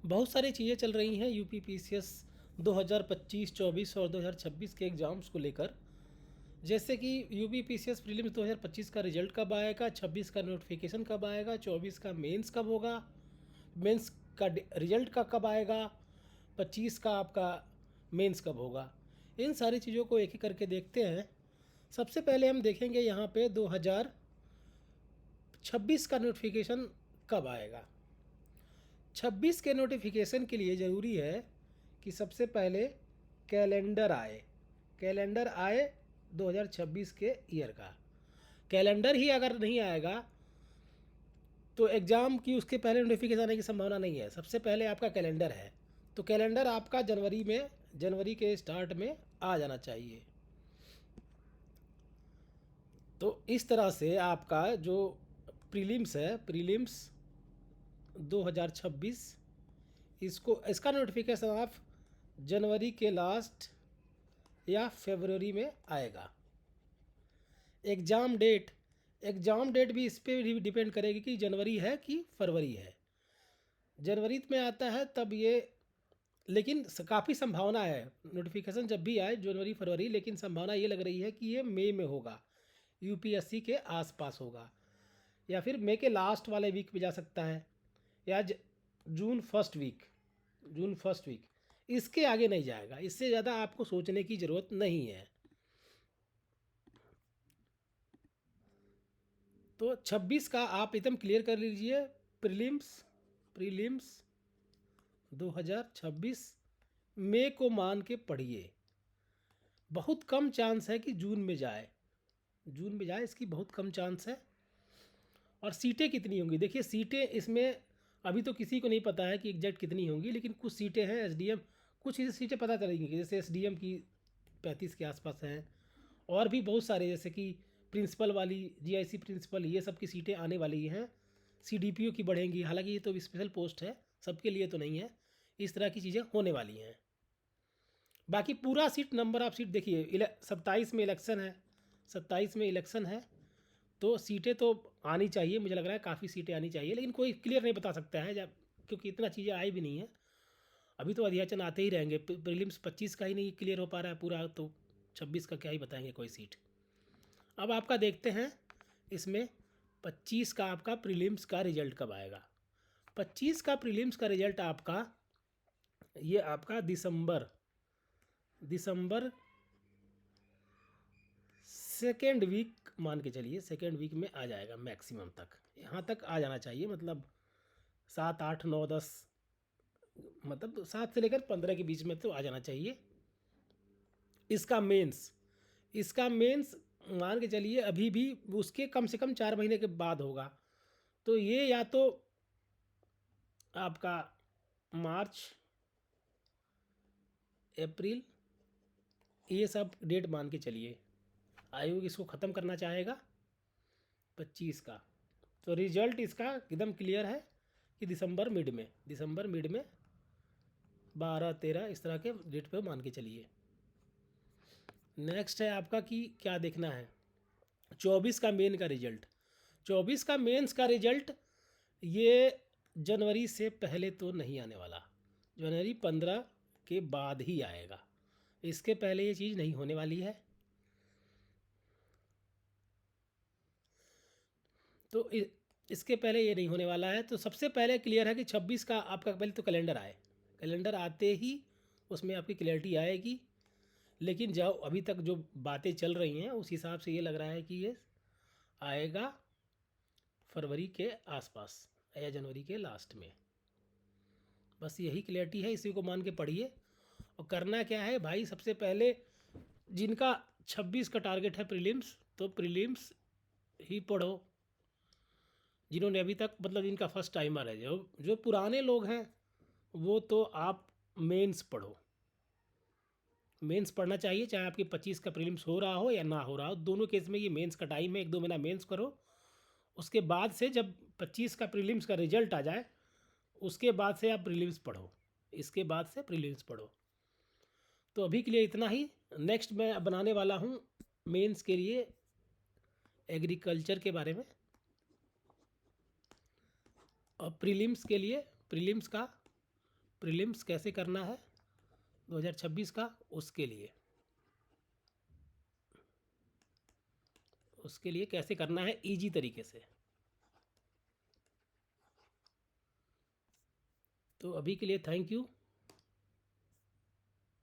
बहुत सारी चीज़ें चल रही हैं यूपीपीसीएस 2025-24 और 2026 के एग्ज़ाम्स को लेकर। जैसे कि यूपीपीसीएस प्रीलिम्स 2025 का रिजल्ट कब आएगा, 26 का नोटिफिकेशन कब आएगा, 24 का मेंस कब होगा, मेंस का रिजल्ट का कब आएगा, 25 का आपका मेंस कब होगा। इन सारी चीज़ों को एक एक करके देखते हैं। सबसे पहले हम देखेंगे यहाँ पे 2026 का नोटिफिकेशन कब आएगा। 26 के नोटिफिकेशन के लिए ज़रूरी है कि सबसे पहले कैलेंडर आए। कैलेंडर आए 2026 के ईयर का। कैलेंडर ही अगर नहीं आएगा तो एग्ज़ाम की उसके पहले नोटिफिकेशन आने की संभावना नहीं है। सबसे पहले आपका कैलेंडर है, तो कैलेंडर आपका जनवरी के स्टार्ट में आ जाना चाहिए। तो इस तरह से आपका जो प्रीलिम्स है, प्रीलिम्स 2026, इसका नोटिफिकेशन आप जनवरी के लास्ट या फरवरी में आएगा। एग्ज़ाम डेट भी इस पर भी डिपेंड करेगी कि जनवरी है कि फरवरी है। जनवरी में आता है तब ये, लेकिन काफ़ी संभावना है नोटिफिकेशन जब भी आए जनवरी फरवरी, लेकिन संभावना ये लग रही है कि ये मई में होगा, यूपीएससी के आसपास होगा, या फिर मई के लास्ट वाले वीक में जा सकता है, या जून फर्स्ट वीक। इसके आगे नहीं जाएगा, इससे ज़्यादा आपको सोचने की ज़रूरत नहीं है। तो 26 का आप एकदम क्लियर कर लीजिए। प्रीलिम्स 2026 मई को मान के पढ़िए। बहुत कम चांस है कि जून में जाए, इसकी बहुत कम चांस है। और सीटें कितनी होंगी, देखिए सीटें इसमें अभी तो किसी को नहीं पता है कि एग्जैक्ट कितनी होंगी, लेकिन कुछ सीटें हैं एसडीएम, कुछ सीटें पता चलेंगी, जैसे एसडीएम की 35 के आसपास हैं, और भी बहुत सारे जैसे कि प्रिंसिपल वाली, जीआईसी प्रिंसिपल, ये सब की सीटें आने वाली हैं। सीडीपीओ की बढ़ेंगी, हालांकि ये तो स्पेशल पोस्ट है, सबके लिए तो नहीं है। इस तरह की चीज़ें होने वाली हैं। बाकी पूरा सीट नंबर ऑफ सीट देखिए, 27 में इलेक्शन है, तो सीटें तो आनी चाहिए, मुझे लग रहा है काफ़ी सीटें आनी चाहिए, लेकिन कोई क्लियर नहीं बता सकता है जब, क्योंकि इतना चीज़ें आई भी नहीं है। अभी तो अध्याचन आते ही रहेंगे। प्रीलिम्स 25 का ही नहीं क्लियर हो पा रहा है पूरा, तो 26 का क्या ही बताएंगे कोई सीट। अब आपका देखते हैं इसमें 25 का आपका प्रीलिम्स का रिजल्ट कब आएगा। 25 का प्रीलिम्स का रिजल्ट आपका, ये आपका दिसंबर सेकेंड वीक मान के चलिए, सेकेंड वीक में आ जाएगा मैक्सिमम तक, यहाँ तक आ जाना चाहिए। मतलब 7, 8, 9, 10, मतलब 7 से लेकर 15 के बीच में तो आ जाना चाहिए। इसका मेंस मान के चलिए अभी भी उसके कम से कम 4 महीने के बाद होगा। तो ये या तो आपका मार्च, अप्रैल, ये सब डेट मान के चलिए। आयोग इसको ख़त्म करना चाहेगा 25 का, तो रिजल्ट इसका एकदम क्लियर है कि दिसंबर मिड में 12, 13 इस तरह के डेट पे मान के चलिए। नेक्स्ट है आपका कि क्या देखना है 24 का मेन का रिजल्ट। 24 का मेंस का रिजल्ट ये जनवरी से पहले तो नहीं आने वाला, जनवरी 15 के बाद ही आएगा। इसके पहले ये चीज़ नहीं होने वाली है। तो इसके पहले ये नहीं होने वाला है। तो सबसे पहले क्लियर है कि 26 का आपका पहले तो कैलेंडर आए, कैलेंडर आते ही उसमें आपकी क्लैरिटी आएगी। लेकिन जो अभी तक जो बातें चल रही हैं उस हिसाब से ये लग रहा है कि ये आएगा फरवरी के आसपास या जनवरी के लास्ट में। बस यही क्लैरिटी है, इसी को मान के पढ़िए। और करना क्या है भाई, सबसे पहले जिनका 26 का टारगेट है प्रीलिम्स, तो प्रीलिम्स ही पढ़ो। जिन्होंने अभी तक, मतलब जिनका फर्स्ट टाइमर है, जो पुराने लोग हैं, वो तो आप मेंस पढ़ो। मेंस पढ़ना चाहिए, चाहे आपकी 25 का प्रीलिम्स हो रहा हो या ना हो रहा हो, दोनों केस में ये मेंस का टाइम है। 1-2 महीना मेंस करो, उसके बाद से जब 25 का प्रीलिम्स का रिजल्ट आ जाए उसके बाद से आप प्रीलिम्स पढ़ो, इसके बाद से प्रीलिम्स पढ़ो। तो अभी के लिए इतना ही। नेक्स्ट मैं बनाने वाला हूँ मेंस के लिए एग्रीकल्चर के बारे में, और प्रीलिम्स के लिए प्रीलिम्स का प्रीलिम्स कैसे करना है 2026 का, उसके लिए कैसे करना है इजी तरीके से। तो अभी के लिए थैंक यू।